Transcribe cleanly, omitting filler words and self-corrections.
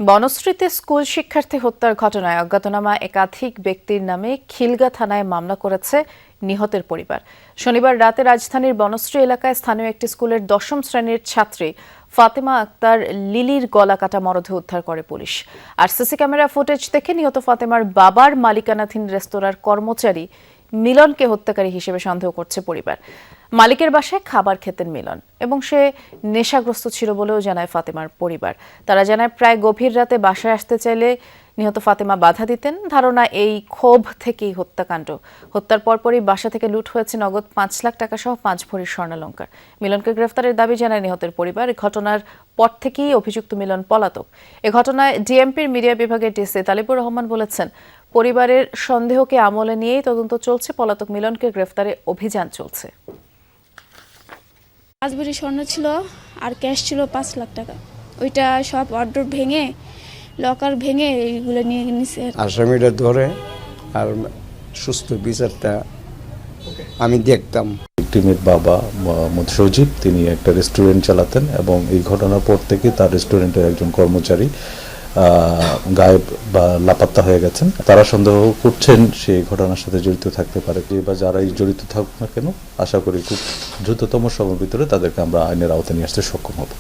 বনশ্রীতে school শিক্ষার্থী হত্যার ঘটনায় অজ্ঞাতনামা একাধিক ব্যক্তির নামে খিলগা থানায় মামলা করেছে নিহতের পরিবার। শনিবার রাতে রাজধানীর বনশ্রী এলাকায় স্থানীয় একটি স্কুলের ১০ম শ্রেণীর ছাত্রী ফাতেমা আক্তার লিলির গলা কাটা মরদেহ উদ্ধার করে পুলিশ। আর সিসি ক্যামেরা ফুটেজ দেখে নিহত ফাতেমার বাবার মালিকানাধীন রেস্তোরাঁর কর্মচারী মিলনকে হত্যাকারী হিসেবে সন্দেহ করছে পরিবার। মালিকের বাসায় খাবার খেতেন মিলন এবং সে নেশাগ্রস্ত ছিল বলেও জানায় ফাতেমার পরিবার। তারা জানায় প্রায় গভীর রাতে বাসায় আসতে চাইলে নিহত ফাতেমা বাধা দিতেন। ধারণা এই ক্ষোভ থেকেই হত্যাকাণ্ড। হত্যার পরপরই বাসা থেকে লুট হয়েছে নগদ ৫ লাখ টাকা সহ ৫ ভরির স্বর্ণালংকার। মিলনকে গ্রেফতারের দাবি জানায় নিহতের পরিবার। ঘটনার পর থেকেই অভিযুক্ত মিলন পলাতক। এ ঘটনায় ডিএমপির মিডিয়া বিভাগের ডিসি তালিবুর রহমান বলেছেন, পরিবারের সন্দেহকে আমলে নিয়েই তদন্ত চলছে। পলাতক মিলনকে গ্রেফতারে অভিযান চলছে। ৫ ভরি স্বর্ণ ছিল আর ক্যাশ ছিল ৫ লাখ টাকা। ওইটা সব অর্ডার ভেঙে লকার ভেঙে এইগুলো নিয়ে নিছে। আসামিটা ধরে আর সুস্থ বিচারটা আমি দেখতাম। ভিকটিমের বাবা মোহাম্মদ সজীব তিনি একটা রেস্টুরেন্ট চালাতেন এবং এই ঘটনার পর থেকে তার রেস্টুরেন্টের একজন কর্মচারী গায়েব বা লাপাত্তা হয়ে গেছেন। তারা সন্দেহ করছেন সে ঘটনার সাথে জড়িত থাকতে পারে। বা যারাই জড়িত থাকুক না কেন, আশা করি খুব দ্রুততম সময়ের ভিতরে তাদেরকে আমরা আইনের আওতায় নিয়ে আসতে সক্ষম হব।